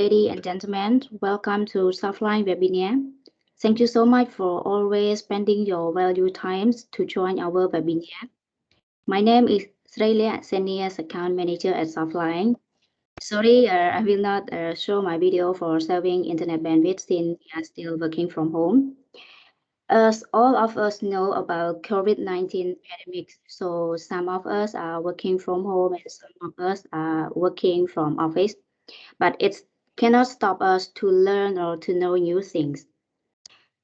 ladies and gentlemen. Welcome to Softline webinar. Thank you so much for always spending your valuable times to join our webinar. My name is 𝐏𝐞𝐸𝐸, Senior Account Manager at Softline. Sorry, I will not show my video for saving internet bandwidth since we are still working from home. As all of us know about COVID-19 pandemic, so some of us are working from home and some of us are working from office, but it cannot stop us to learn or to know new things.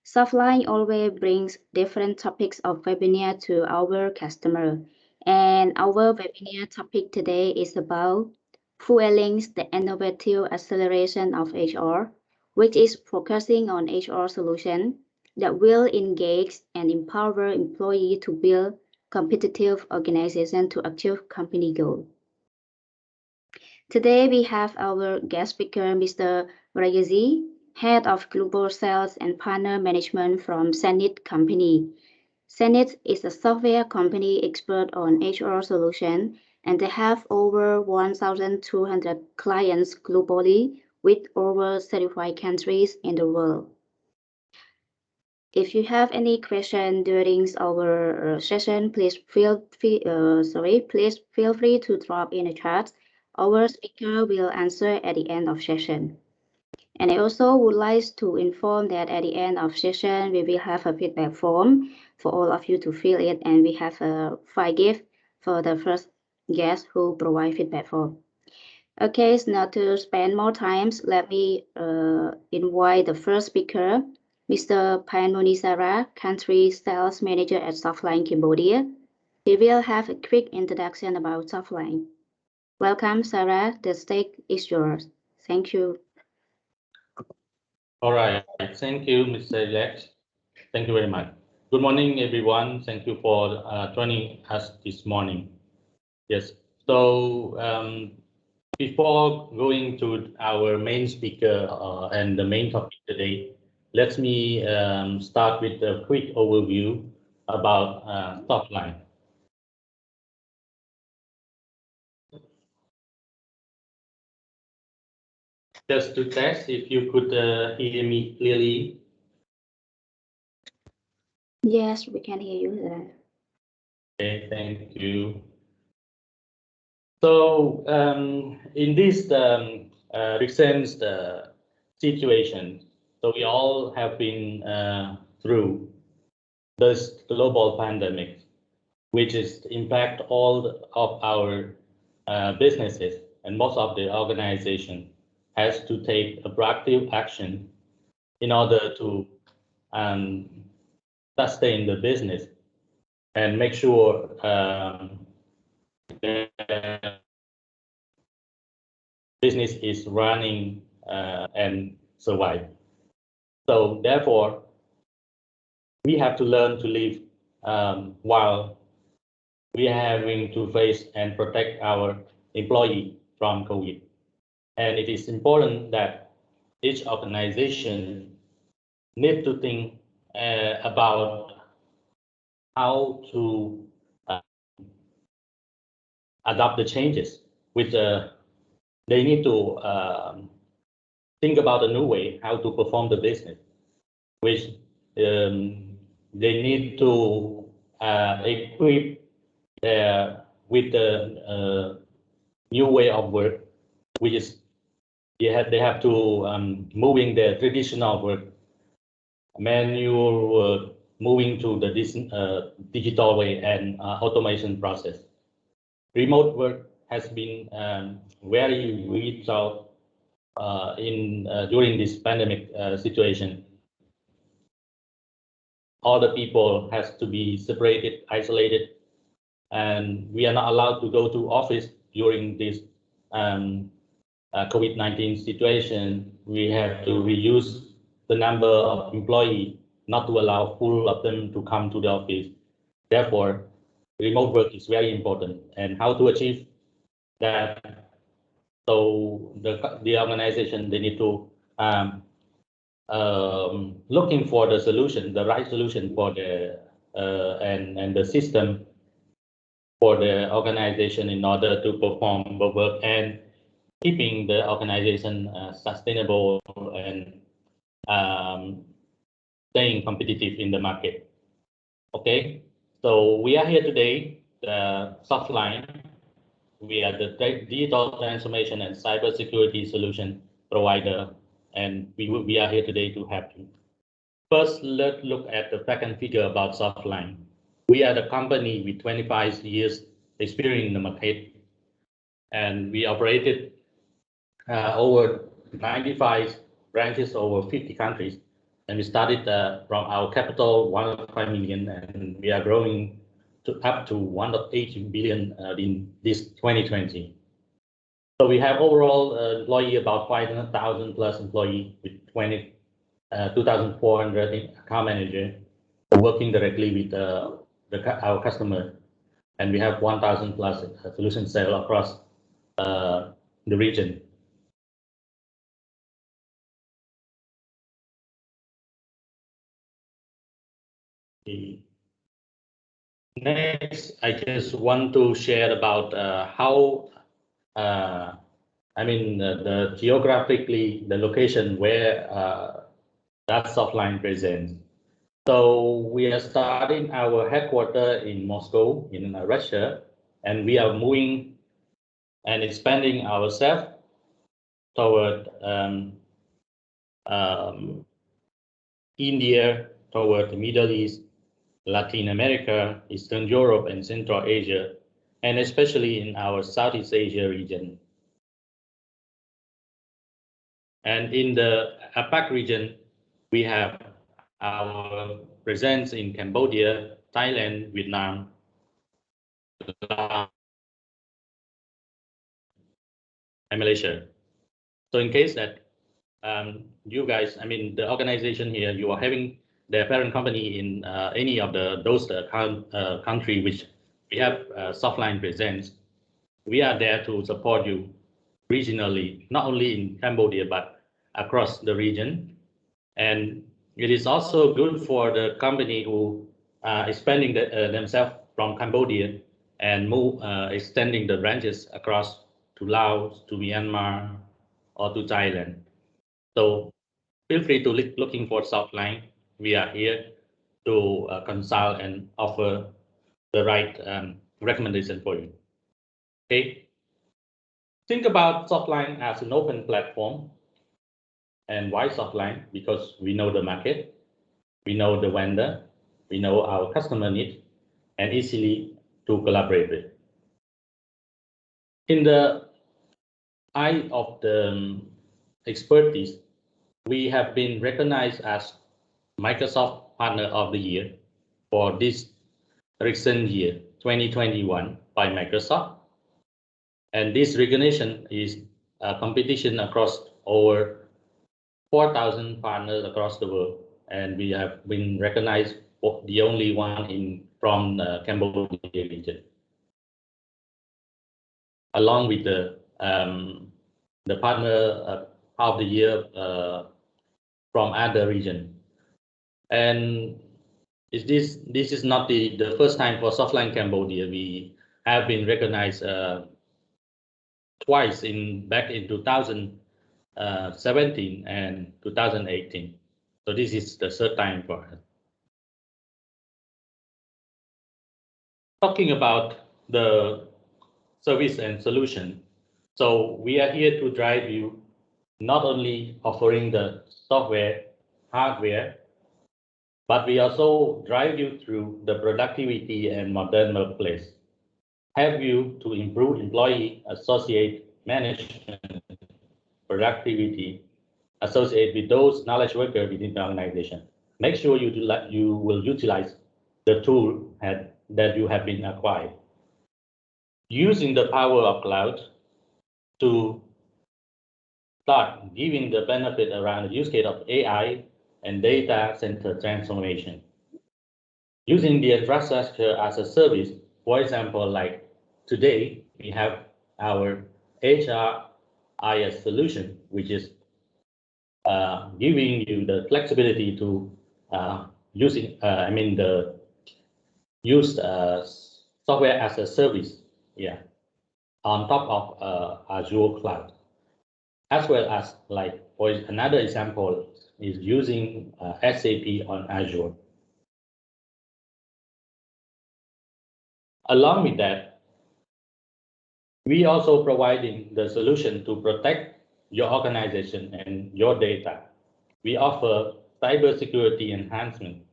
Softline always brings different topics of webinar to our customer, and our webinar topic today is about fueling the innovative acceleration of HR, which is focusing on HR solution that will engage and empower employees to build competitive organization to achieve company goals. Today we have our guest speaker, Mr. 𝐏𝐞𝐨𝐩𝐥𝐞𝐬𝐇, Head of Global Sales and Partner Management from 𝐶𝑒nIT Company. 𝐶𝑒nIT is a software company expert on HR solution, and they have over 1,200 clients globally with over 35 countries in the world. If you have any question during our session, please feel free to drop in the chat. Our speaker will answer at the end of session. And I also would like to inform that at the end of session, we will have a feedback form for all of you to fill it, and we have a free gift for the first guest who provide feedback form. Okay, so now to spend more time, let me invite the first speaker, Mr. Phanonisara, Country Sales Manager at Softline Cambodia. He will have a quick introduction about Softline. Welcome, Sarah. The stage is yours. Thank you. All right. Thank you, Mr. Lex. Thank you very much. Good morning, everyone. Thank you for joining us this morning. Yes. So before going to our main speaker and the main topic today, let me start with a quick overview about Softline. Just to test if you could hear me clearly. Yes, we can hear you. Okay, thank you. So in this recent situation, so we all have been through this global pandemic, which is impact all of our businesses, and most of the organization has to take a proactive action in order to sustain the business and make sure the business is running and survive. So therefore, we have to learn to live while we are having to face and protect our employee from COVID. And it is important that each organization needs to think about how to adopt the changes, which they need to think about a new way how to perform the business, which they need to equip with the new way of work, which is they have to moving their traditional work, manual work, moving to the digital way and automation process. Remote work has been very vital during this pandemic situation. All the people has to be separated, isolated, and we are not allowed to go to office during this COVID-19 situation. We have to reduce the number of employees, not to allow full of them to come to the office. Therefore, remote work is very important, and how to achieve that. So the organization, they need to looking for the solution, the right solution for the and the system for the organization in order to perform the work and keeping the organization sustainable and staying competitive in the market. Okay, so we are here today, Softline. We are the digital transformation and cybersecurity solution provider, and we are here today to help you. First, let's look at the fact and figure about Softline. We are the company with 25 years experience in the market, and we operated over 95 branches over 50 countries. And we started from our capital 1.5 million, and we are growing to up to 1.8 billion in this 2020. So we have overall employee about 500,000 plus employee with 2,400 account manager working directly with our customer, and we have 1,000 plus solution sale across the region. Next, I just want to share about how, the geographically, the location where that Softline presents. So we are starting our headquarters in Moscow, in Russia, and we are moving and expanding ourselves toward India, toward the Middle East, Latin America, Eastern Europe, and Central Asia, and especially in our Southeast Asia region. And in the APAC region, we have our presence in Cambodia, Thailand, Vietnam, and Malaysia. So in case that you guys, the organization here, you are having their parent company in any of those country which we have Softline presence, we are there to support you regionally, not only in Cambodia, but across the region. And it is also good for the company who are expanding themselves from Cambodia and extending the branches across to Laos, to Myanmar, or to Thailand. So feel free to looking for Softline. We are here to consult and offer the right recommendation for you. Okay. Think about Softline as an open platform. And why Softline? Because we know the market, we know the vendor, we know our customer needs, and easily to collaborate with. In the eye of the expertise, we have been recognized as Microsoft Partner of the Year for this recent year, 2021, by Microsoft. And this recognition is a competition across over 4,000 partners across the world. And we have been recognized for the only one from the Cambodia region, along with the Partner of the Year from other region. And this is not the first time for Softline Cambodia. We have been recognized twice back in 2017 and 2018. So this is the third time for us. Talking about the service and solution. So we are here to drive you, not only offering the software, hardware, but we also drive you through the productivity and modern workplace, help you to improve employee, associate, management, productivity, associate with those knowledge workers within the organization. Make sure you will utilize the tool that you have been acquired. Using the power of cloud to start giving the benefit around the use case of AI and data center transformation. Using the infrastructure as a service, for example, like today, we have our HRIS solution, which is giving you the flexibility to use software as a service, on top of Azure cloud. as well as, like, for another example is using SAP on Azure. Along with that, we also providing the solution to protect your organization and your data. We offer cybersecurity enhancement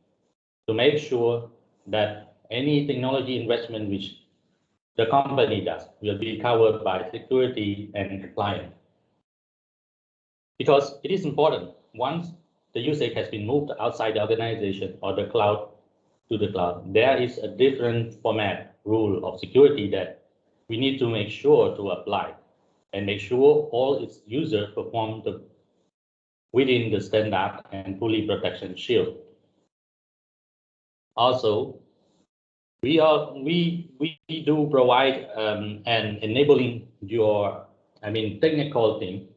to make sure that any technology investment which the company does will be covered by security and compliance. Because it is important, once the usage has been moved outside the organization or the cloud to the cloud, there is a different format rule of security that we need to make sure to apply and make sure all its users perform within the standard and fully protection shield. Also, we do provide an enabling your technical team,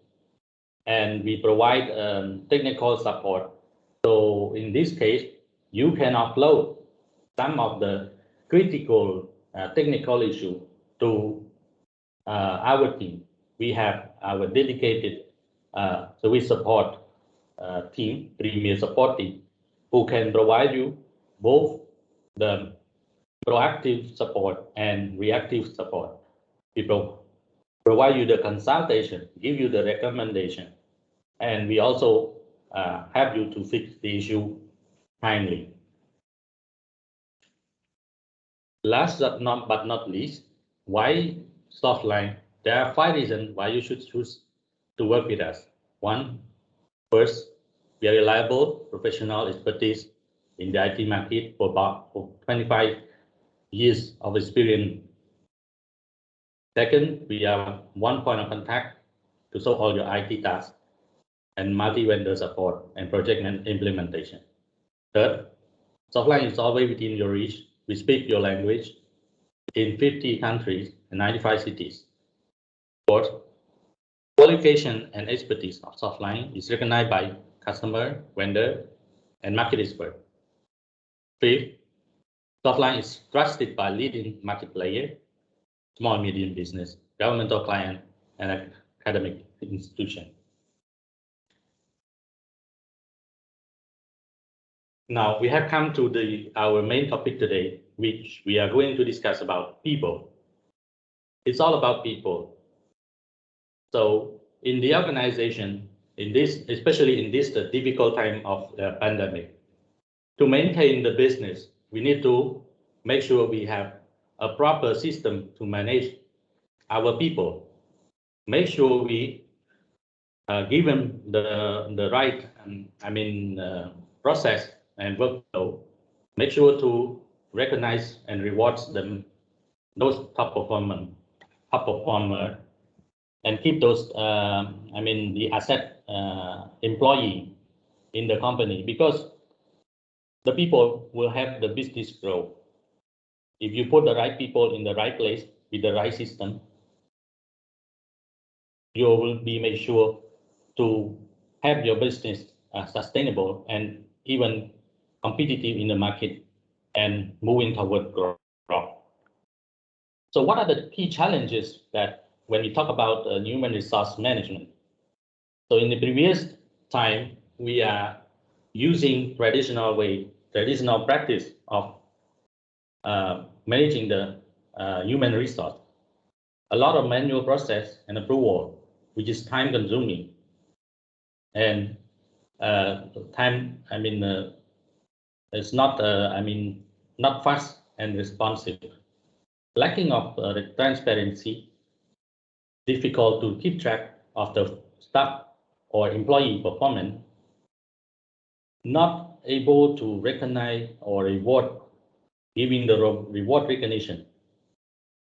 and we provide technical support. So in this case, you can upload some of the critical technical issue to our team. We have our dedicated service support team, premier support team, who can provide you both the proactive support and reactive support. People provide you the consultation, give you the recommendation, and we also help you to fix the issue timely. Last but not least, why Softline? There are 5 reasons why you should choose to work with us. First, we are reliable, professional expertise in the IT market for about 25 years of experience. Second, we are one point of contact to solve all your IT tasks and multi-vendor support and project and implementation. Third, Softline is always within your reach. We speak your language in 50 countries and 95 cities. Fourth, qualification and expertise of Softline is recognized by customer, vendor, and market expert. Fifth, Softline is trusted by leading market players, small and medium business, governmental client, and academic institution. Now we have come to our main topic today, which we are going to discuss about people. It's all about people. So in the organization, especially in this difficult time of the pandemic, to maintain the business, we need to make sure we have a proper system to manage our people. Make sure we give them the right process and workflow. Make sure to recognize and reward them, those top performer, and keep those the asset employee in the company, because the people will have the business grow. If you put the right people in the right place with the right system, you will be made sure to have your business sustainable and even competitive in the market and moving toward growth. So what are the key challenges that when we talk about human resource management? So in the previous time, we are using traditional practice of managing the human resource. A lot of manual process and approval, which is time consuming and it's not not fast and responsive. Lacking of transparency, difficult to keep track of the staff or employee performance, not able to recognize or reward, giving the reward recognition.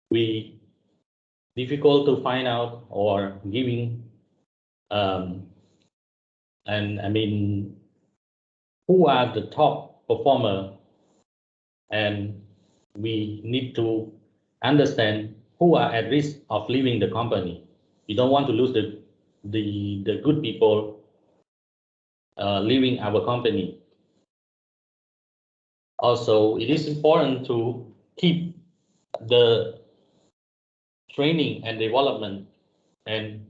We difficult to find out or giving who are the top performer, and we need to understand who are at risk of leaving the company. We don't want to lose the good people leaving our company. Also, it is important to keep the training and development and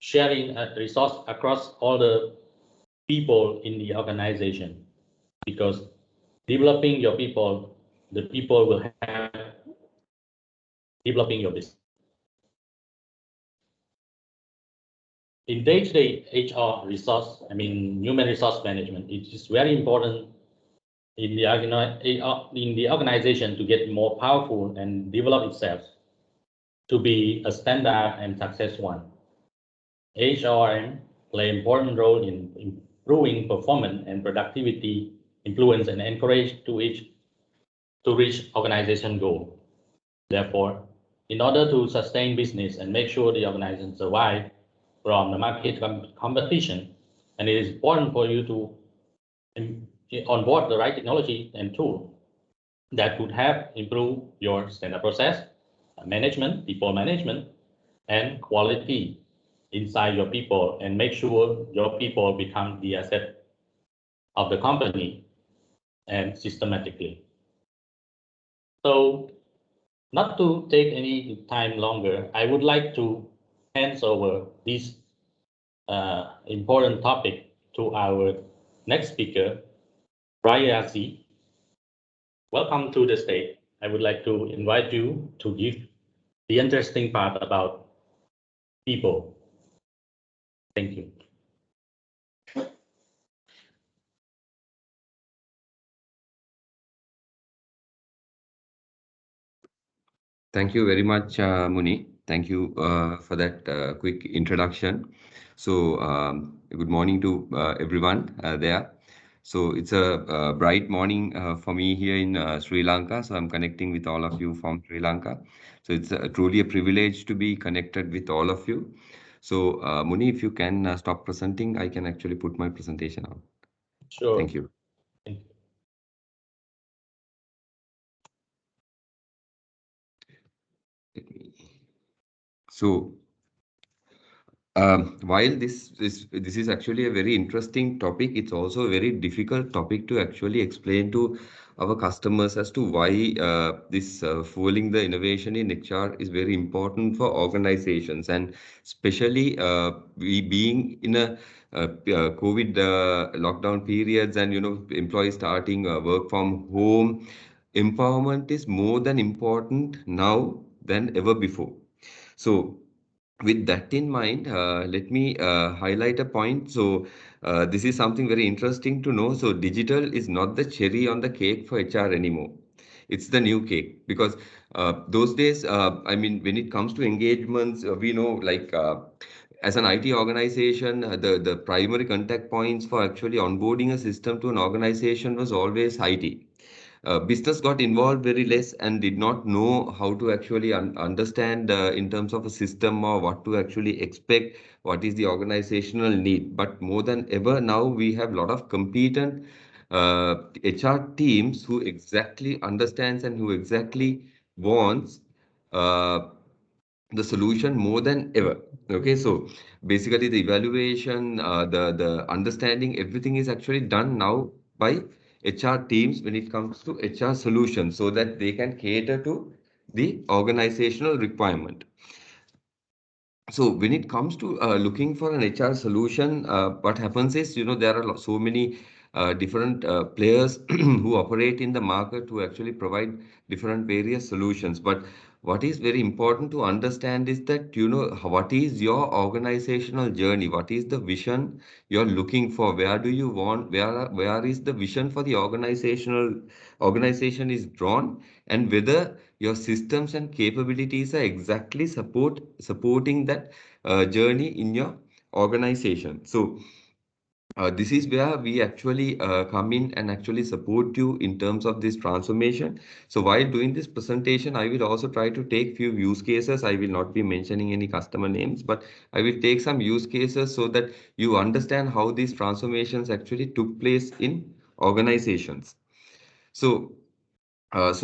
sharing a resource across all the people in the organization, because developing your people, the people will have developing your business. In day-to-day HR resource, human resource management, it is very important in the organization to get more powerful and develop itself to be a standard and success one. HRM play an important role in improving performance and productivity, influence and encourage to reach organization goal. Therefore, in order to sustain business and make sure the organization survive from the market competition, and it is important for you to onboard the right technology and tool that could help improve your standard process, management, people management, and quality inside your people, and make sure your people become the asset of the company and systematically. So, not to take any time longer, I would like to hand over this important topic to our next speaker, Rayazi. Welcome to the stage. I would like to invite you to give the interesting part about people. Thank you. Thank you very much, Muni. Thank you for that quick introduction. So, good morning to everyone there. So, it's a bright morning for me here in Sri Lanka. So, I'm connecting with all of you from Sri Lanka. So, it's truly a privilege to be connected with all of you. So, Muni, if you can stop presenting, I can actually put my presentation on. Sure. Thank you. Thank you. So, while this is actually a very interesting topic, it's also a very difficult topic to actually explain to our customers as to why this fueling the innovation in HR is very important for organizations, and especially we being in a COVID lockdown periods, and employees starting work from home. Empowerment is more than important now than ever before. So, with that in mind, let me highlight a point. So, this is something very interesting to know. So, digital is not the cherry on the cake for HR anymore. It's the new cake, because those days, when it comes to engagements, we know, like as an IT organization, the primary contact points for actually onboarding a system to an organization was always IT. Business got involved very less and did not know how to actually understand in terms of a system, or what to actually expect, what is the organizational need. But more than ever now, we have a lot of competent HR teams who exactly understands and who exactly wants the solution more than ever. Okay, so basically the evaluation, the understanding, everything is actually done now by HR teams when it comes to HR solutions, so that they can cater to the organizational requirement. So when it comes to looking for an HR solution, what happens is, there are so many different players who operate in the market, who actually provide different various solutions. But what is very important to understand is that, what is your organizational journey? What is the vision you're looking for? Where do you want, where is the vision for the organization is drawn, and whether your systems and capabilities are exactly supporting that journey in your organization. So this is where we actually come in and actually support you in terms of this transformation. So while doing this presentation, I will also try to take few use cases. I will not be mentioning any customer names, but I will take some use cases so that you understand how these transformations actually took place in organizations. So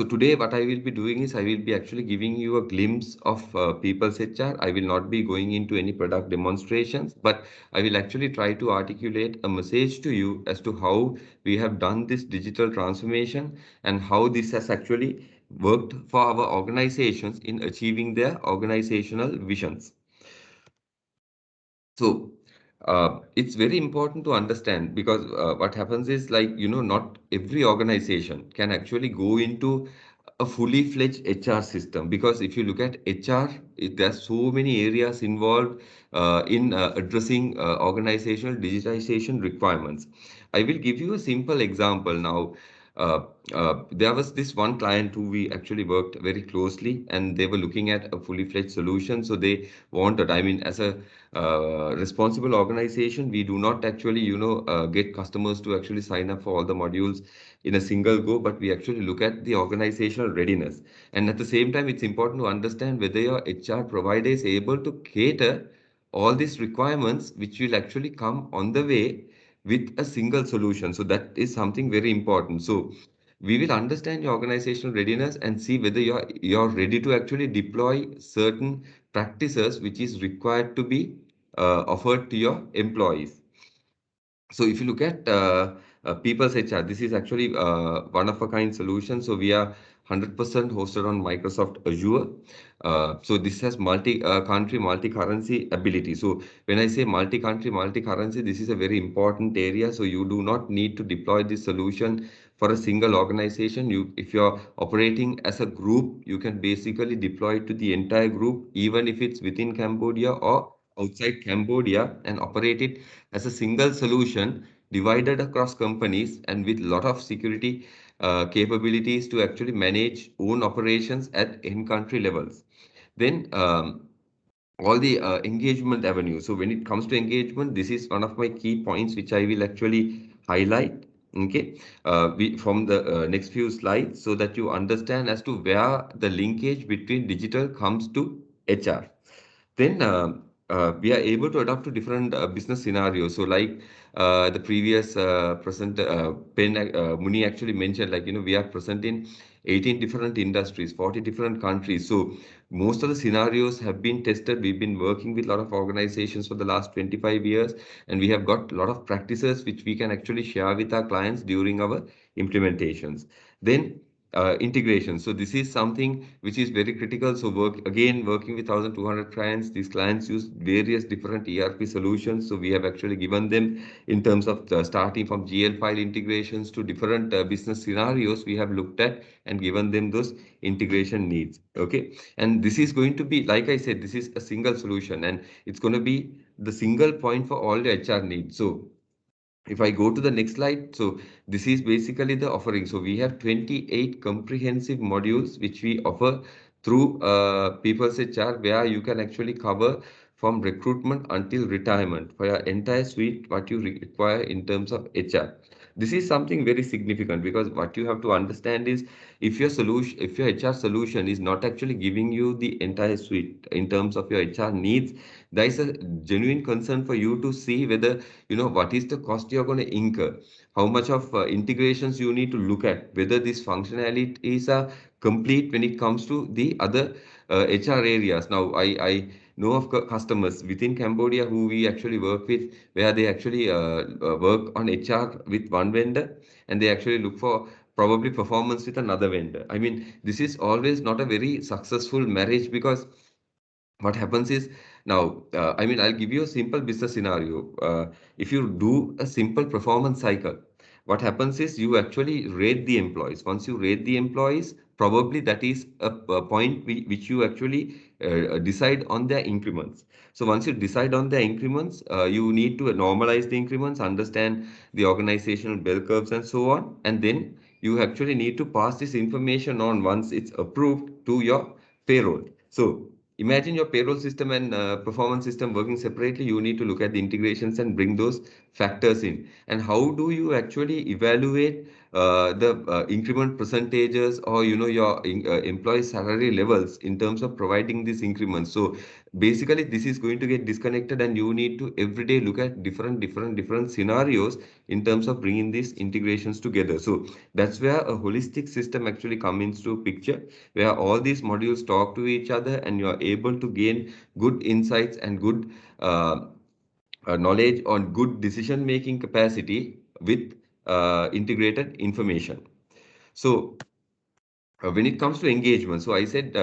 today what I will be doing is, I will be actually giving you a glimpse of PeoplesHR. I will not be going into any product demonstrations, but I will actually try to articulate a message to you as to how we have done this digital transformation and how this has actually worked for our organizations in achieving their organizational visions. So it's very important to understand, because what happens is, like, not every organization can actually go into a fully fledged HR system, because if you look at HR, there's so many areas involved in addressing organizational digitization requirements. I will give you a simple example now. Uh, there was this one client who we actually worked very closely, and they were looking at a fully fledged solution. So they wanted, I mean, as a responsible organization, we do not actually, get customers to actually sign up for all the modules in a single go, but we actually look at the organizational readiness. And at the same time, it's important to understand whether your HR provider is able to cater all these requirements, which will actually come on the way with a single solution. So that is something very important. So we will understand your organizational readiness and see whether you're ready to actually deploy certain practices which is required to be offered to your employees. So if you look at PeoplesHR, this is actually one of a kind solution. So we are 100% hosted on Microsoft Azure. So this has multi-country, multi-currency ability. So when I say multi-country, multi-currency, this is a very important area. So you do not need to deploy this solution for a single organization. If you're operating as a group, you can basically deploy it to the entire group, even if it's within Cambodia or outside Cambodia, and operate it as a single solution divided across companies and with lot of security capabilities to actually manage own operations at in-country levels. Then all the engagement avenues. So when it comes to engagement, this is one of my key points which I will actually highlight. Okay, from the next few slides, so that you understand as to where the linkage between digital comes to HR. Then we are able to adapt to different business scenarios. So like the previous Muni actually mentioned, like, we are present in 18 different industries, 40 different countries. So most of the scenarios have been tested. We've been working with a lot of organizations for the last 25 years, and we have got a lot of practices which we can actually share with our clients during our implementations. Then integration. So this is something which is very critical. So working with 1,200 clients, these clients use various different ERP solutions. So we have actually given them, in terms of starting from GL file integrations to different business scenarios, we have looked at and given them those integration needs. Okay, and this is going to be, like I said, this is a single solution, and it's going to be the single point for all the HR needs. So if I go to the next slide, so this is basically the offering. So we have 28 comprehensive modules which we offer through PeoplesHR, where you can actually cover from recruitment until retirement for your entire suite, what you require in terms of HR. This is something very significant, because what you have to understand is, if your HR solution is not actually giving you the entire suite in terms of your HR needs, there is a genuine concern for you to see whether, what is the cost you're going to incur, how much of integrations you need to look at, whether this functionalities are complete when it comes to the other HR areas. Now I know of customers within Cambodia who we actually work with, where they actually work on HR with one vendor, and they actually look for probably performance with another vendor. I mean, this is always not a very successful marriage, because what happens is, now I mean, I'll give you a simple business scenario. If you do a simple performance cycle, what happens is, you actually rate the employees. Once you rate the employees, probably that is a point which you actually decide on their increments. So once you decide on the increments, you need to normalize the increments, understand the organizational bell curves and so on, and then you actually need to pass this information on, once it's approved, to your payroll. So imagine your payroll system and performance system working separately. You need to look at the integrations and bring those factors in. And how do you actually evaluate the increment percentages, or your employee salary levels in terms of providing these increments? So basically, this is going to get disconnected, and you need to every day look at different scenarios in terms of bringing these integrations together. So that's where a holistic system actually comes into picture, where all these modules talk to each other, and you are able to gain good insights and good knowledge on good decision making capacity with integrated information. So when it comes to engagement, so I said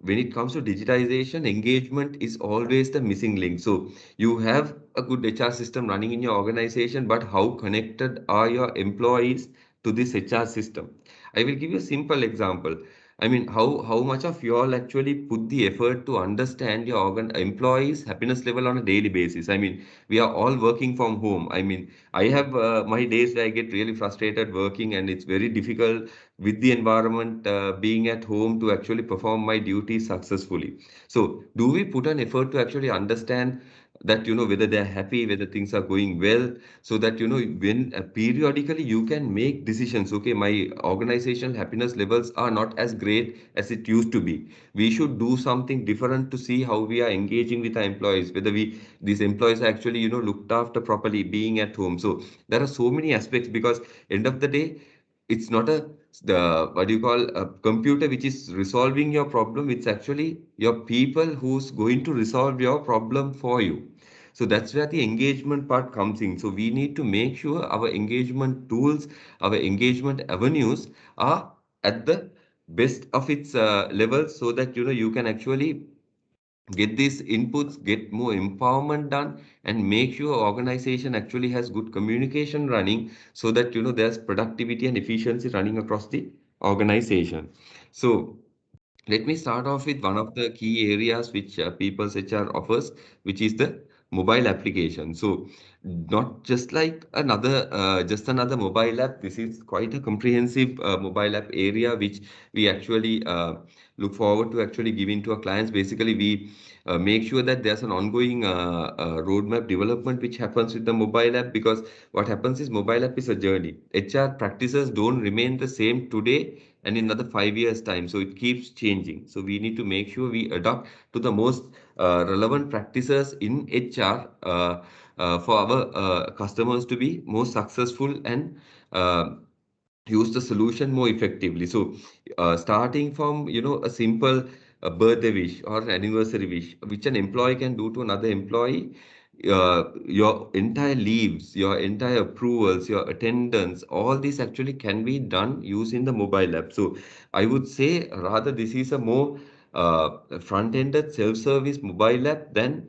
when it comes to digitization, engagement is always the missing link. So you have a good HR system running in your organization, but how connected are your employees to this HR system? I will give you a simple example. I mean, how much of you all actually put the effort to understand your employees' happiness level on a daily basis? I mean, we are all working from home. I mean, I have my days where I get really frustrated working, and it's very difficult with the environment being at home to actually perform my duties successfully. So, do we put an effort to actually understand that, whether they're happy, whether things are going well, so that, when periodically you can make decisions? Okay, my organizational happiness levels are not as great as it used to be. We should do something different to see how we are engaging with our employees, whether these employees are actually, looked after properly being at home. So there are so many aspects, because end of the day, it's not the what do you call a computer which is resolving your problem. It's actually your people who's going to resolve your problem for you. So that's where the engagement part comes in. So we need to make sure our engagement tools, our engagement avenues are at the best of its level, so that you can actually get these inputs, get more empowerment done, and make sure organization actually has good communication running, so that there's productivity and efficiency running across the organization. So let me start off with one of the key areas which PeoplesHR offers, which is the mobile application. So not just like just another mobile app. This is quite a comprehensive mobile app area which we actually look forward to actually giving to our clients. Basically, we make sure that there's an ongoing roadmap development which happens with the mobile app, because what happens is mobile app is a journey. HR practices don't remain the same today and in another 5 years time, so it keeps changing. So we need to make sure we adopt to the most relevant practices in HR for our customers to be more successful and use the solution more effectively. So starting from a simple birthday wish or an anniversary wish which an employee can do to another employee, your entire leaves, your entire approvals, your attendance, all this actually can be done using the mobile app. So I would say rather this is a more front-ended self-service mobile app than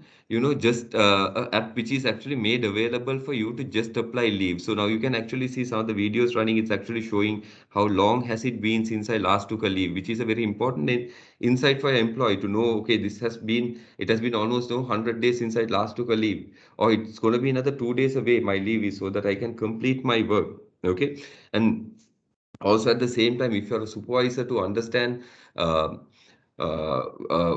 just a app which is actually made available for you to just apply leave. So now you can actually see some of the videos running. It's actually showing how long has it been since I last took a leave, which is a very important insight for your employee to know. Okay, it has been almost 100 days since I last took a leave, or it's going to be another 2 days away my leave is, so that I can complete my work. Okay, and also at the same time, if you're a supervisor, to understand uh,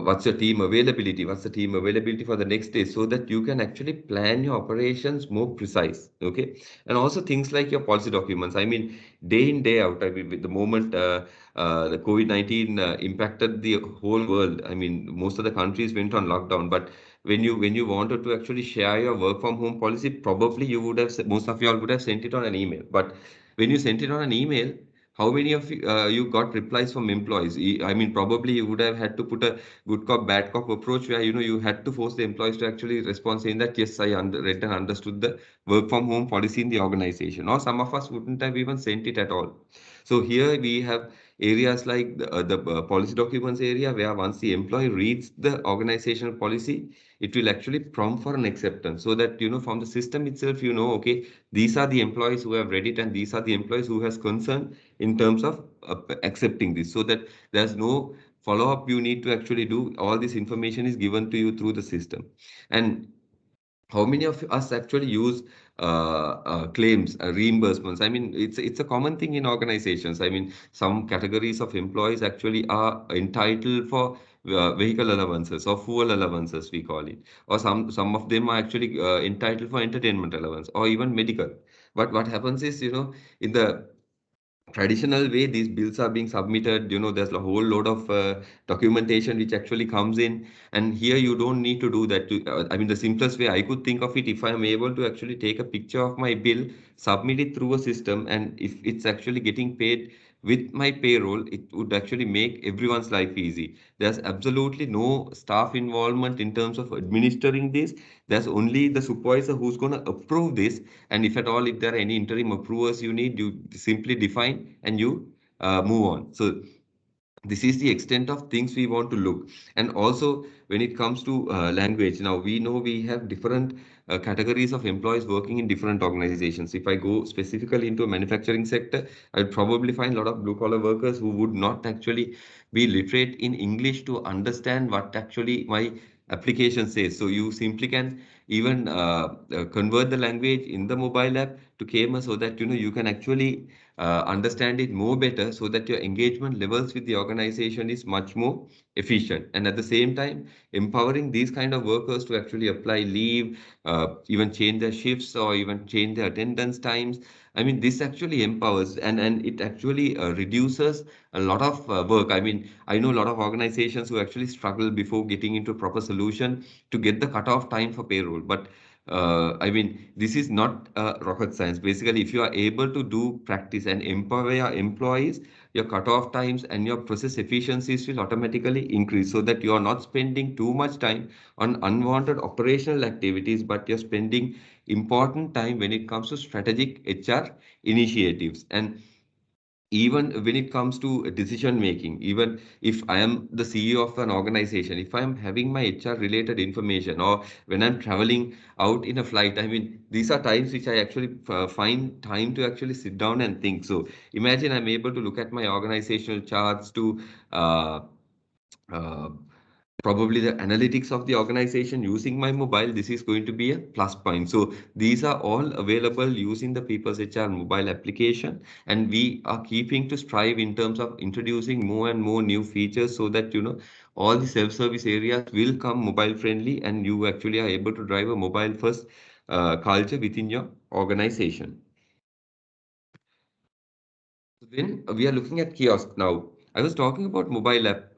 what's your team availability, what's the team availability for the next day, so that you can actually plan your operations more precise. Okay, and also things like your policy documents. I mean, day in day out, I mean, with the moment the COVID-19 impacted the whole world. I mean, most of the countries went on lockdown, but when you wanted to actually share your work from home policy, probably you would have most of you all would have sent it on an email. But when you sent it on an email, how many of you got replies from employees? I mean, probably you would have had to put a good cop, bad cop approach, where you had to force the employees to actually respond saying that yes, I read and understood the work from home policy in the organization. Or some of us wouldn't have even sent it at all. So here we have areas like the policy documents area, where once the employee reads the organizational policy, it will actually prompt for an acceptance, so that from the system itself, okay, these are the employees who have read it, and these are the employees who has concern in terms of accepting this, so that there's no follow up you need to actually do. All this information is given to you through the system. And how many of us actually use claims, reimbursements? I mean, it's a common thing in organizations. I mean, some categories of employees actually are entitled for vehicle allowances or fuel allowances, we call it, or some of them are actually entitled for entertainment allowance or even medical. But what happens is, in the traditional way these bills are being submitted, there's a whole load of documentation which actually comes in, and here you don't need to do that. I mean, the simplest way I could think of it, if I am able to actually take a picture of my bill, submit it through a system, and if it's actually getting paid with my payroll, it would actually make everyone's life easy. There's absolutely no staff involvement in terms of administering this. There's only the supervisor who's going to approve this, and if at all, if there are any interim approvers you need, you simply define and you move on. So This is the extent of things we want to look. And also when it comes to language, now we know we have different categories of employees working in different organizations. If I go specifically into a manufacturing sector, I'd probably find a lot of blue collar workers who would not actually be literate in English to understand what actually my application says. So you simply can even convert the language in the mobile app to KMA, so that you can actually understand it more better, so that your engagement levels with the organization is much more efficient. And at the same time, empowering these kind of workers to actually apply leave, even change their shifts or even change their attendance times. I mean, this actually empowers, and it actually reduces a lot of work. I mean, I know a lot of organizations who actually struggle before getting into proper solution to get the cutoff time for payroll. But I mean, this is not rocket science. Basically, if you are able to do practice and empower your employees, your cutoff times and your process efficiencies will automatically increase, so that you are not spending too much time on unwanted operational activities, but you're spending important time when it comes to strategic HR initiatives. And even when it comes to decision making, even if I am the CEO of an organization, if I'm having my HR related information, or when I'm traveling out in a flight, I mean, these are times which I actually find time to actually sit down and think. So imagine I'm able to look at my organizational charts to uh, uh, probably the analytics of the organization using my mobile. This is going to be a plus point. So these are all available using the PeoplesHR mobile application, and we are keeping to strive in terms of introducing more and more new features, so that all the self-service areas will come mobile friendly, and you actually are able to drive a mobile first culture within your organization. So then we are looking at Kiosk now. I was talking about mobile app.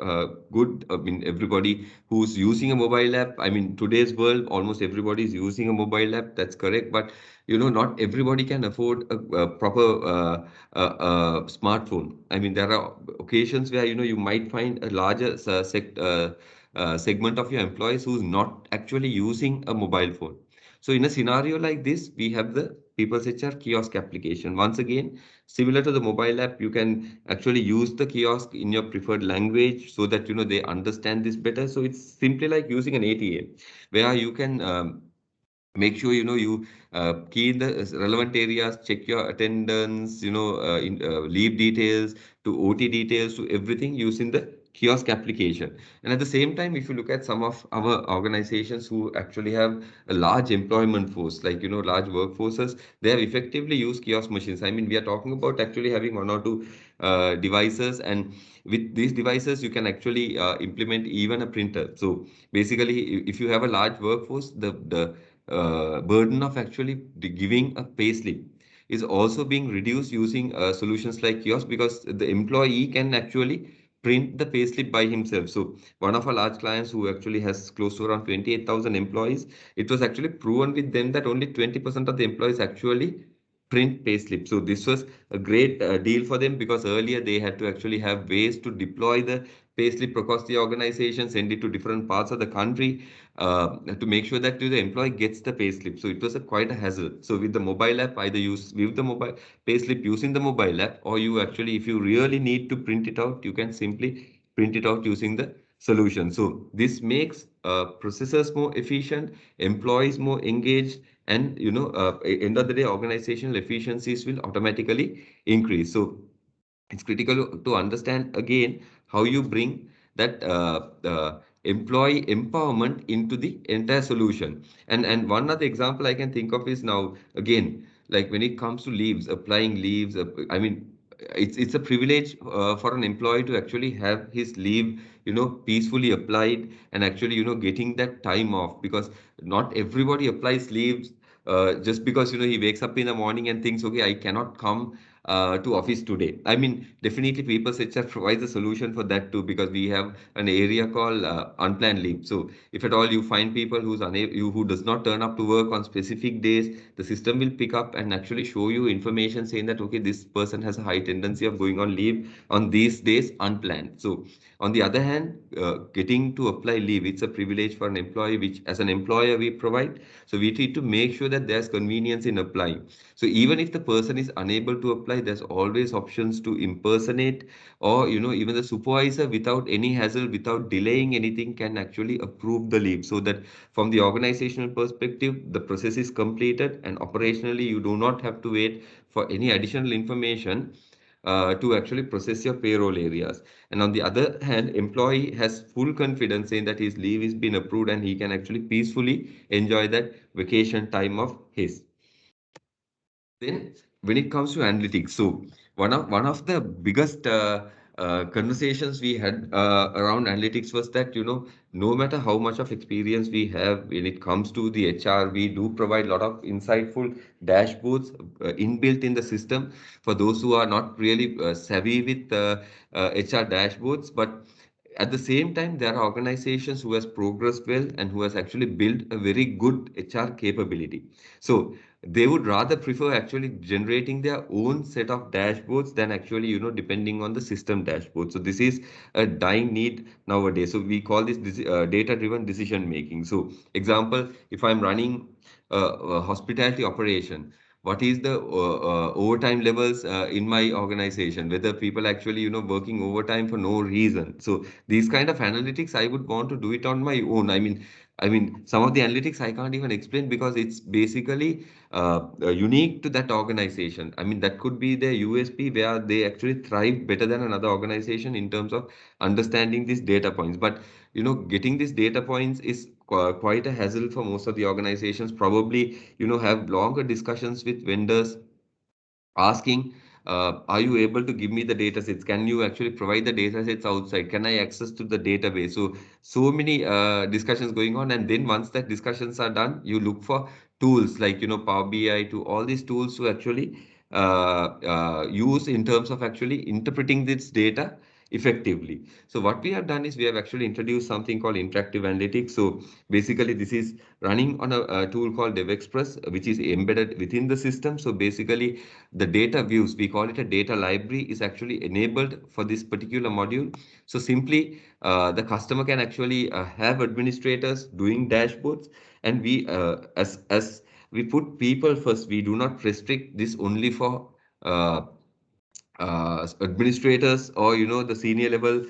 Good. I mean, everybody who's using a mobile app. I mean, today's world, almost everybody is using a mobile app. That's correct. But not everybody can afford a proper smartphone. I mean, there are occasions where you might find a larger segment of your employees who's not actually using a mobile phone. So in a scenario like this, we have the PeoplesHR Kiosk application. Once again, similar to the mobile app, you can actually use the kiosk in your preferred language, so that they understand this better. So it's simply like using an ATA, where you can make sure you key in the relevant areas, check your attendance, leave details to OT details to everything using the kiosk application. And at the same time, if you look at some of our organizations who actually have a large employment force, like large workforces, they have effectively used kiosk machines. I mean, we are talking about actually having one or two devices, and with these devices you can actually implement even a printer. So basically, if you have a large workforce, the burden of actually giving a payslip is also being reduced using solutions like Kiosk, because the employee can actually print the payslip by himself. So one of our large clients who actually has close to around 28,000 employees, it was actually proven with them that only 20% of the employees actually print payslip. So this was a great deal for them, because earlier they had to actually have ways to deploy the payslip across the organization, send it to different parts of the country, to make sure that the employee gets the payslip. So it was quite a hassle. So with the mobile app, either you with the mobile payslip using the mobile app, or you actually, if you really need to print it out, you can simply print it out using the solution. So this makes processors more efficient, employees more engaged, and end of the day, organizational efficiencies will automatically increase. So it's critical to understand again how you bring that employee empowerment into the entire solution. And one other example I can think of is, now again, like when it comes to leaves, applying leaves, I mean, it's a privilege for an employee to actually have his leave peacefully applied, and actually getting that time off, because not everybody applies leaves just because he wakes up in the morning and thinks, okay, I cannot come to office today. I mean, definitely PeoplesHR provides a solution for that too, because we have an area called unplanned leave. So if at all you find people who does not turn up to work on specific days, the system will pick up and actually show you information saying that, okay, this person has a high tendency of going on leave on these days unplanned. So on the other hand, getting to apply leave, it's a privilege for an employee, which as an employer we provide. So we need to make sure that there's convenience in applying. So even if the person is unable to apply, reply. There's always options to impersonate, or even the supervisor, without any hassle, without delaying anything, can actually approve the leave, so that from the organizational perspective, the process is completed, and operationally you do not have to wait for any additional information to actually process your payroll areas. And on the other hand, employee has full confidence in that his leave is been approved, and he can actually peacefully enjoy that vacation time of his. Then, when it comes to analytics, so one of the biggest conversations we had around analytics was that no matter how much of experience we have when it comes to the HR, we do provide a lot of insightful dashboards inbuilt in the system for those who are not really savvy with HR dashboards. But at the same time, there are organizations who has progressed well and who has actually built a very good HR capability. So they would rather prefer actually generating their own set of dashboards than actually depending on the system dashboard. So this is a dying need nowadays. So we call this data driven decision making. So example, if I'm running a hospitality operation, what is the overtime levels in my organization, whether people actually working overtime for no reason. So these kind of analytics, I would want to do it on my own. I mean, some of the analytics I can't even explain because it's basically unique to that organization. I mean, that could be their USP where they actually thrive better than another organization in terms of understanding these data points. But getting these data points is quite a hassle for most of the organizations. Probably have longer discussions with vendors asking, are you able to give me the data sets? Can you actually provide the data sets outside? Can I access to the database? So many discussions going on. And then once that discussions are done, you look for tools like, Power BI, to all these tools to actually use in terms of actually interpreting this data effectively. So what we have done is we have actually introduced something called interactive analytics. So basically this is running on a tool called DevExpress, which is embedded within the system. So basically the data views, we call it a data library, is actually enabled for this particular module. So simply the customer can actually have administrators doing dashboards, and we as we put people first. We do not restrict this only for uh, administrators or the senior level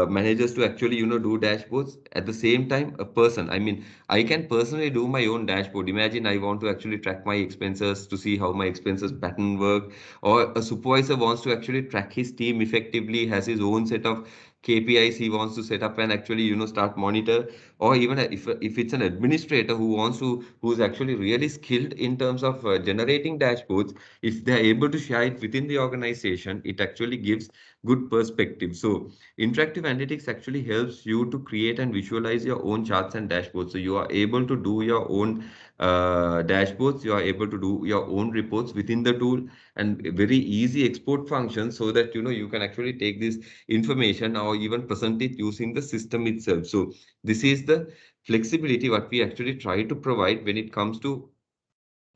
managers to actually do dashboards. At the same time, a person, I mean, I can personally do my own dashboard. Imagine I want to actually track my expenses to see how my expenses pattern work, or a supervisor wants to actually track his team effectively, has his own set of KPIs he wants to set up and actually start monitor. Or even if it's an administrator who's actually really skilled in terms of generating dashboards, if they're able to share it within the organization, it actually gives good perspective. So interactive analytics actually helps you to create and visualize your own charts and dashboards. So you are able to do your own dashboards, you are able to do your own reports within the tool, and very easy export function, so that you can actually take this information or even present it using the system itself. So this is the flexibility what we actually try to provide when it comes to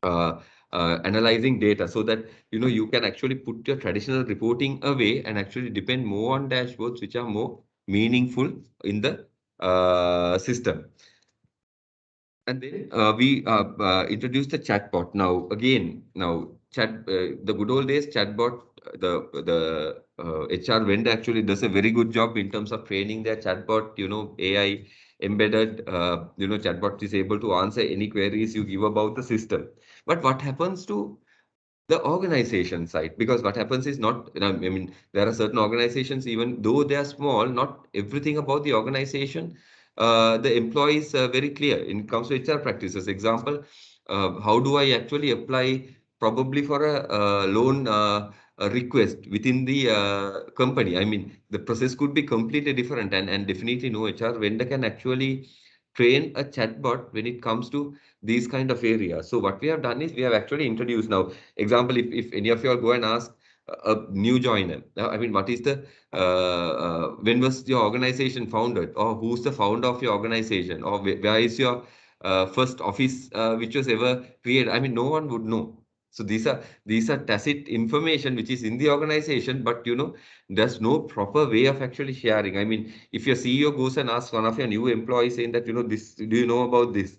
uh, analyzing data, so that you can actually put your traditional reporting away and actually depend more on dashboards which are more meaningful in the system. And then we introduced the chatbot. Now again, the good old days chatbot, the HR vendor actually does a very good job in terms of training their chatbot. AI embedded, chatbot is able to answer any queries you give about the system. But what happens to the organization side? Because what happens is not, I mean, there are certain organizations, even though they are small, not everything about the organization, the employees are very clear in it comes to HR practices. Example, how do I actually apply probably for a loan a request within the company? I mean, the process could be completely different, and definitely no HR vendor can actually train a chatbot when it comes to these kind of areas. So what we have done is we have actually introduced now. Example, if any of you all go and ask a new joiner, I mean, what is the when was your organization founded, or who's the founder of your organization, or where is your first office which was ever created? I mean, no one would know. So these are tacit information which is in the organization, but there's no proper way of actually sharing. I mean, if your CEO goes and asks one of your new employees saying that this, do you know about this?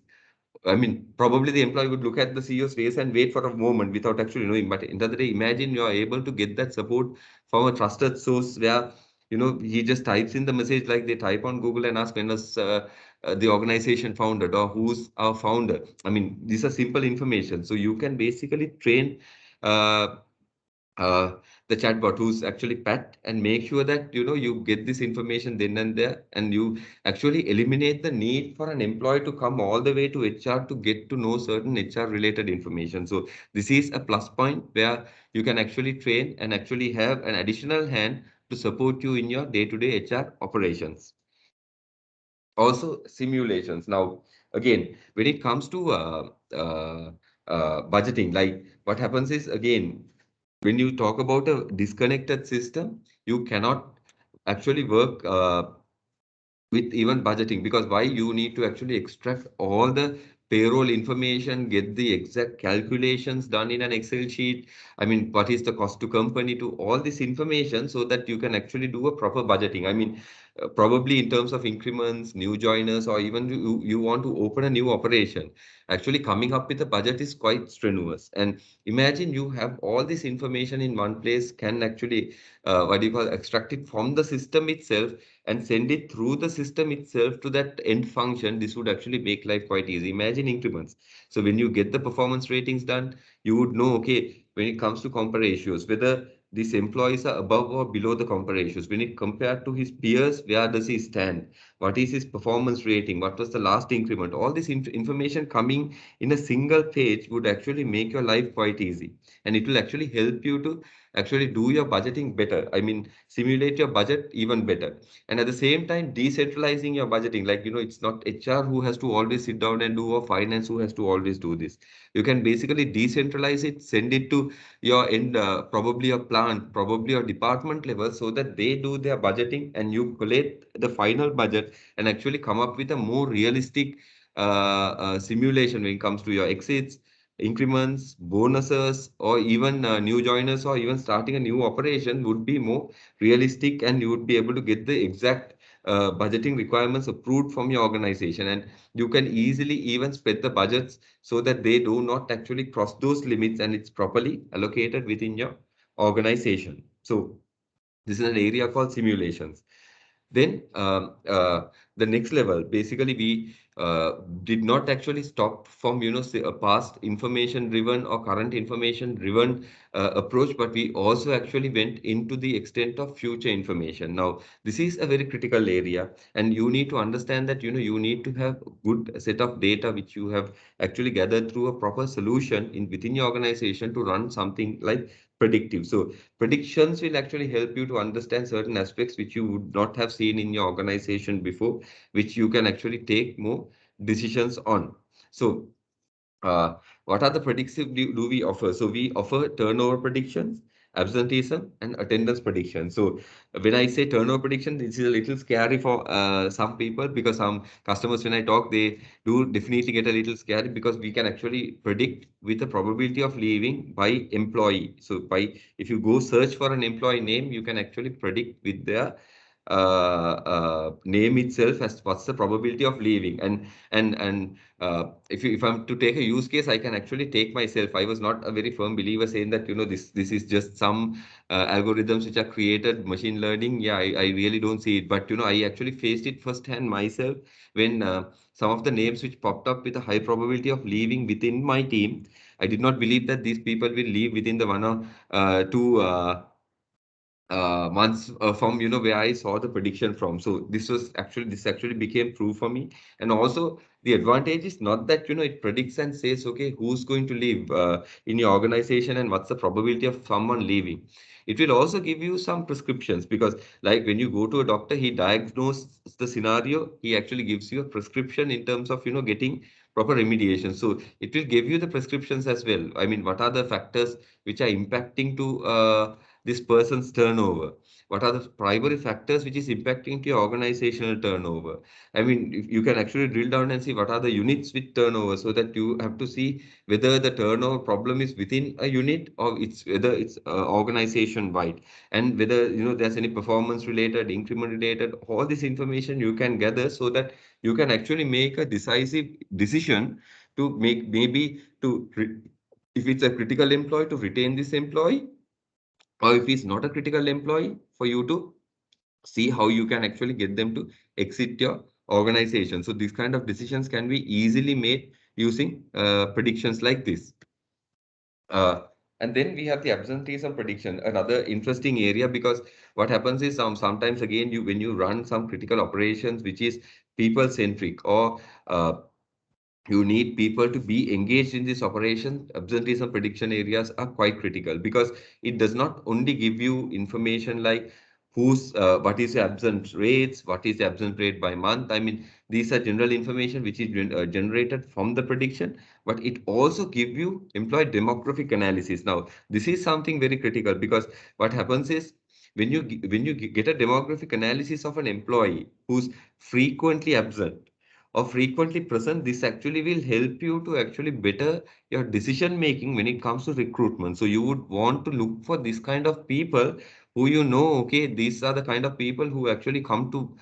I mean, probably the employee would look at the CEO's face and wait for a moment without actually knowing. But end of the day, imagine you are able to get that support from a trusted source where, he just types in the message like they type on Google and ask when was the organization founded or who's our founder. I mean, these are simple information. So you can basically train uh, uh, the chatbot who's actually pat and make sure that you get this information then and there, and you actually eliminate the need for an employee to come all the way to HR to get to know certain HR related information. So this is a plus point where you can actually train and actually have an additional hand to support you in your day-to-day HR operations. Also simulations. Now again, when it comes to budgeting, like what happens is, again, when you talk about a disconnected system, you cannot actually work with even budgeting, because why? You need to actually extract all the payroll information, get the exact calculations done in an Excel sheet. I mean, what is the cost to company, to all this information, so that you can actually do a proper budgeting. I mean, probably in terms of increments, new joiners, or even you want to open a new operation, actually coming up with a budget is quite strenuous. And imagine you have all this information in one place, can actually what do you call, extract it from the system itself and send it through the system itself to that end function. This would actually make life quite easy. Imagine increments. So when you get the performance ratings done, you would know, okay, when it comes to compare ratios, whether these employees are above or below the compare ratios. When it compared to his peers, where does he stand? What is his performance rating? What was the last increment? All this information coming in a single page would actually make your life quite easy. And it will actually help you to actually do your budgeting better. I mean, simulate your budget even better. And at the same time, decentralizing your budgeting, like, it's not HR who has to always sit down and do, or finance who has to always do this. You can basically decentralize it, send it to your end, probably your plant, probably your department level, so that they do their budgeting and you collect the final budget and actually come up with a more realistic simulation when it comes to your exits, increments, bonuses, or even new joiners, or even starting a new operation would be more realistic, and you would be able to get the exact budgeting requirements approved from your organization. And you can easily even spread the budgets so that they do not actually cross those limits, and it's properly allocated within your organization. So this is an area called simulations. Then the next level, basically we did not actually stop from, say, a past information driven or current information driven approach, but we also actually went into the extent of future information. Now, this is a very critical area, and you need to understand that, you need to have a good set of data which you have actually gathered through a proper solution within your organization to run something like predictive. So predictions will actually help you to understand certain aspects which you would not have seen in your organization before, which you can actually take more decisions on. So uh, what are the predictive do we offer? So we offer turnover predictions, absenteeism, and attendance prediction. So when I say turnover prediction, this is a little scary for some people, because some customers, when I talk, they do definitely get a little scary, because we can actually predict with the probability of leaving by employee. So if you go search for an employee name, you can actually predict with their name itself as what's the probability of leaving. And if I'm to take a use case, I can actually take myself. I was not a very firm believer saying that, this is just some algorithms which are created, machine learning. Yeah, I really don't see it. But, I actually faced it firsthand myself when some of the names which popped up with a high probability of leaving within my team. I did not believe that these people will leave within the 1 or 2 months from, where I saw the prediction from. So this actually became true for me. And also the advantage is not that, it predicts and says, okay, who's going to leave in your organization and what's the probability of someone leaving. It will also give you some prescriptions, because like when you go to a doctor, he diagnoses the scenario, he actually gives you a prescription in terms of, getting proper remediation. So it will give you the prescriptions as well. I mean, what are the factors which are impacting to this person's turnover? What are the primary factors which is impacting to your organizational turnover? I mean, if you can actually drill down and see what are the units with turnover, so that you have to see whether the turnover problem is within a unit, or whether it's organization wide, and whether, there's any performance related, increment related. All this information you can gather so that you can actually make a decisive decision to make maybe to if it's a critical employee, to retain this employee, or if he's not a critical employee, for you to see how you can actually get them to exit your organization. So these kind of decisions can be easily made using predictions like this. And then we have the absenteeism prediction, another interesting area, because what happens is sometimes again when you run some critical operations which is people centric, or you need people to be engaged in this operation, absenteeism prediction areas are quite critical, because it does not only give you information like what is the absent rates, what is the absent rate by month. I mean, these are general information which is generated from the prediction, but it also give you employee demographic analysis. Now, this is something very critical, because what happens is when you get a demographic analysis of an employee who's frequently absent or frequently present, this actually will help you to actually better your decision making when it comes to recruitment. So you would want to look for this kind of people who you know, okay, these are the kind of people who actually come to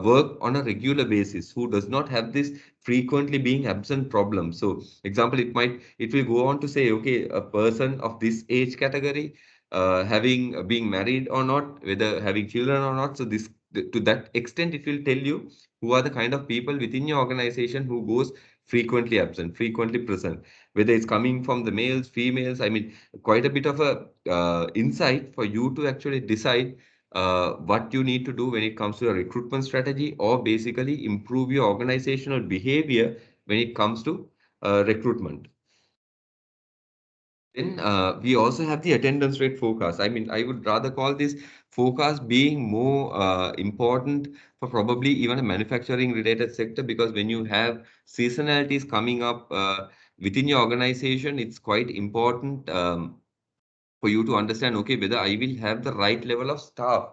work on a regular basis, who does not have this frequently being absent problem. So example, it will go on to say, okay, a person of this age category, having being married or not, whether having children or not. So this, to that extent, it will tell you who are the kind of people within your organization who goes frequently absent, frequently present, whether it's coming from the males, females. I mean, quite a bit of a insight for you to actually decide what you need to do when it comes to a recruitment strategy, or basically improve your organizational behavior when it comes to recruitment. Then we also have the attendance rate forecast. I mean, I would rather call this forecast being more important for probably even a manufacturing related sector, because when you have seasonalities coming up within your organization, it's quite important for you to understand, okay, whether I will have the right level of staff,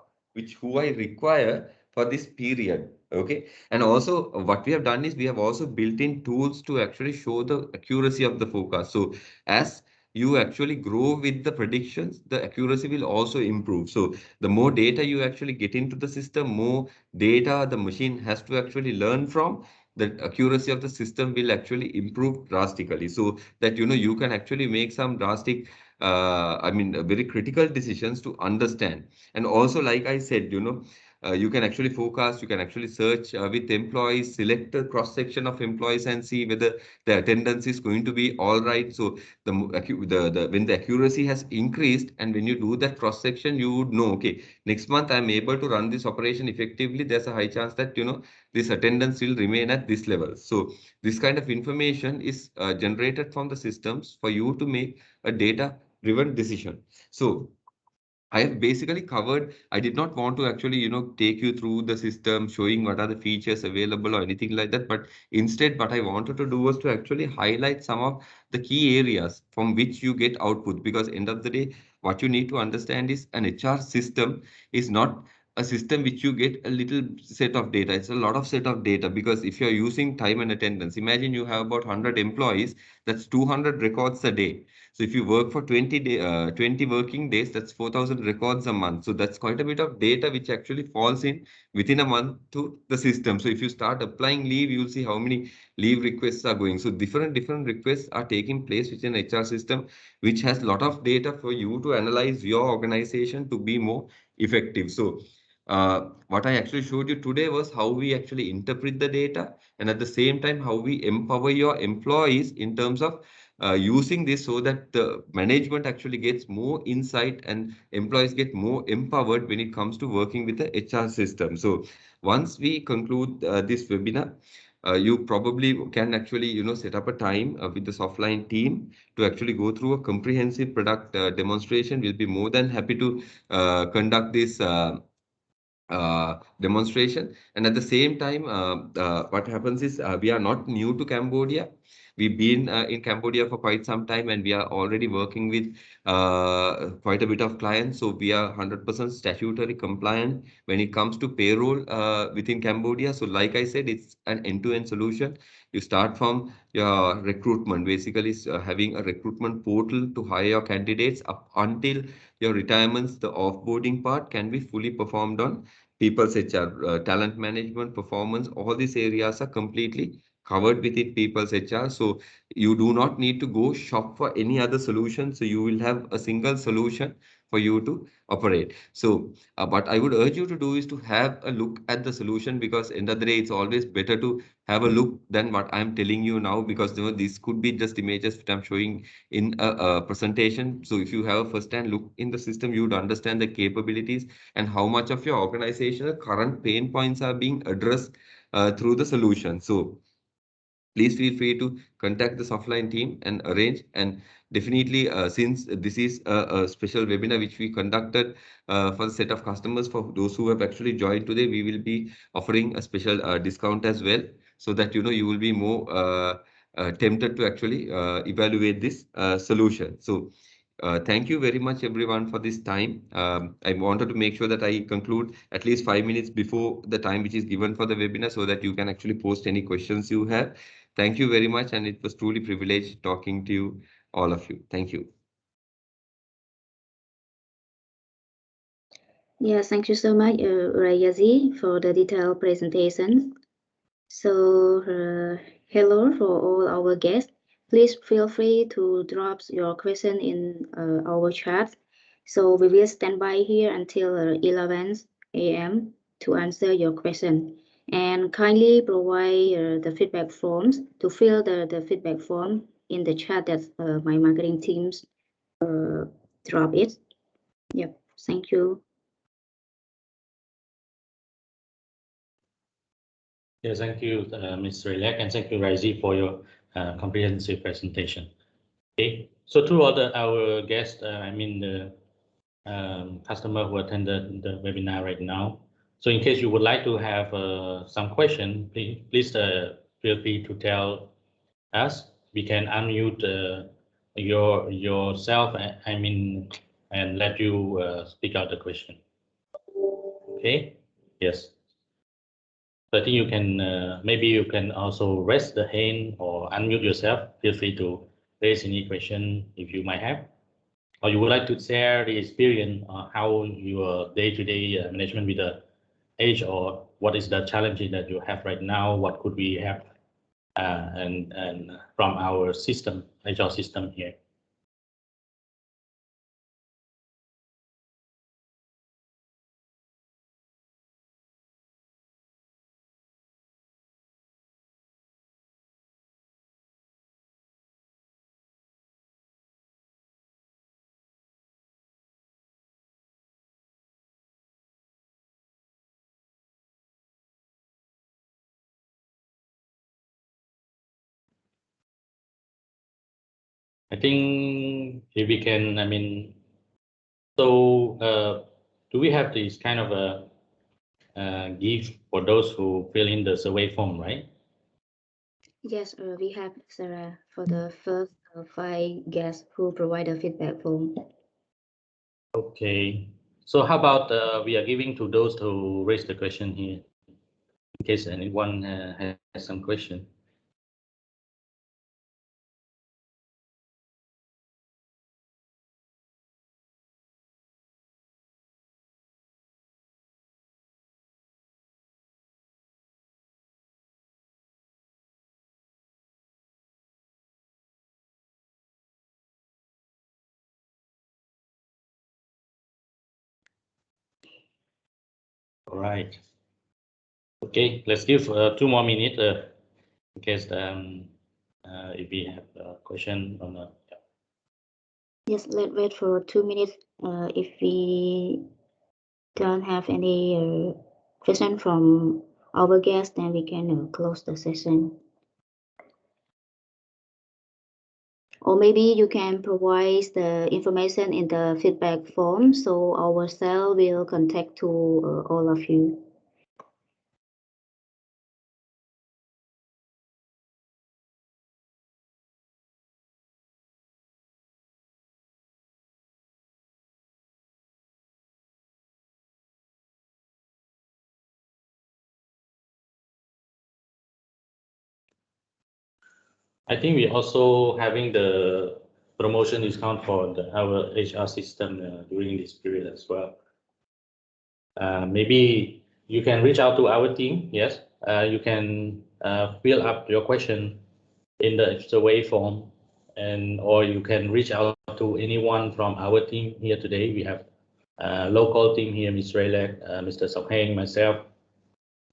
who I require for this period. Okay. And also what we have done is we have also built in tools to actually show the accuracy of the forecast. So as you actually grow with the predictions, the accuracy will also improve. So the more data you actually get into the system, more data the machine has to actually learn from, the accuracy of the system will actually improve drastically, so that you can actually make some drastic I mean, very critical decisions to understand. And also, like I said, you can actually forecast, you can actually search with employees, select a cross section of employees and see whether the attendance is going to be all right. So when the accuracy has increased, and when you do that cross section, you would know, okay, next month I'm able to run this operation effectively. There's a high chance that this attendance will remain at this level. So this kind of information is generated from the systems for you to make a data driven decision. So I have basically covered. I did not want to actually, take you through the system, showing what are the features available or anything like that. But instead, what I wanted to do was to actually highlight some of the key areas from which you get output. Because end of the day, what you need to understand is an HR system is not a system which you get a little set of data. It's a lot of set of data, because if you're using time and attendance, imagine you have about 100 employees, that's 200 records a day. So if you work for 20 working days, that's 4,000 records a month. So that's quite a bit of data which actually falls in within a month to the system. So if you start applying leave, you'll see how many leave requests are going. So different requests are taking place within HR system, which has a lot of data for you to analyze your organization to be more effective. So what I actually showed you today was how we actually interpret the data, and at the same time how we empower your employees in terms of using this, so that the management actually gets more insight and employees get more empowered when it comes to working with the HR system. So once we conclude this webinar, you probably can actually set up a time with the Softline team to actually go through a comprehensive product demonstration. We'll be more than happy to conduct this demonstration. And at the same time, what happens is we are not new to Cambodia. We've been in Cambodia for quite some time, and we are already working with quite a bit of clients. So we are 100% statutory compliant when it comes to payroll within Cambodia. So like I said, it's an end-to-end solution. You start from your recruitment, basically having a recruitment portal to hire your candidates, up until your retirements. The offboarding part can be fully performed on PeoplesHR, talent management, performance. All these areas are completely covered within PeoplesHR. So you do not need to go shop for any other solution. So you will have a single solution for you to operate. So what I would urge you to do is to have a look at the solution, because end of the day, it's always better to have a look than what I'm telling you now, because this could be just images that I'm showing in a presentation. So if you have a first-hand look in the system, you would understand the capabilities and how much of your organizational current pain points are being addressed through the solution. So please feel free to contact the Softline team and arrange. And definitely, since this is a special webinar which we conducted for the set of customers, for those who have actually joined today, we will be offering a special discount as well, so that you will be more tempted to actually evaluate this solution. So thank you very much, everyone, for this time. I wanted to make sure that I conclude at least 5 minutes before the time which is given for the webinar, so that you can actually post any questions you have. Thank you very much, and it was truly privileged talking to you, all of you. Thank you. Yes, thank you so much, Rayazi, for the detailed presentation. So, hello for all our guests. Please feel free to drop your question in our chat. So we will stand by here until 11 a.m. to answer your question. And kindly provide the feedback forms to fill the feedback form in the chat that my marketing teams drop it. Yep, thank you. Yes, thank you, Ms. Relak, and thank you, Razi, for your comprehensive presentation. Okay, so to all our guests, I mean the customer who attended the webinar right now. So in case you would like to have some question, please feel free to tell us. We can unmute yourself, I mean, and let you speak out the question. Okay, yes. So I think you can, maybe you can also raise the hand or unmute yourself. Feel free to raise any question if you might have, or you would like to share the experience how your day-to-day management with the age, or what is the challenge that you have right now, what could we have and from our system, HR system here. I think if we can, I mean, so do we have this kind of a gift for those who fill in the survey form, right? Yes, we have Sarah for the first 5 guests who provide a feedback form. Okay, so how about we are giving to those who raise the question here, in case anyone has some question. All right. Okay, let's give 2 more minutes in case if we have a question on the. Yes, let's wait for 2 minutes. If we don't have any question from our guests, then we can close the session. Or maybe you can provide the information in the feedback form, so our sales will contact to all of you. I think we also having the promotion discount for our HR system during this period as well. Maybe you can reach out to our team. Yes, you can fill up your question in the survey form, and or you can reach out to anyone from our team here today. We have a local team here in Israel, Mr. 𝐏𝐸𝐤𝐸, myself,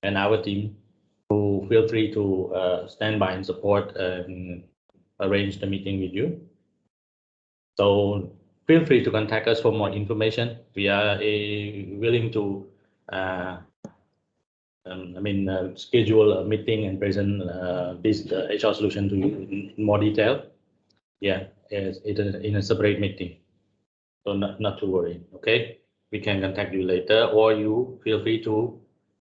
and our team, who feel free to stand by and support and arrange the meeting with you. So feel free to contact us for more information. We are willing to schedule a meeting and present this HR solution to you in more detail. Yeah, in a separate meeting. So not to worry. Okay, we can contact you later, or you feel free to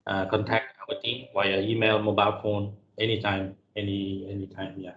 contact our team via email, mobile phone, anytime. Yeah.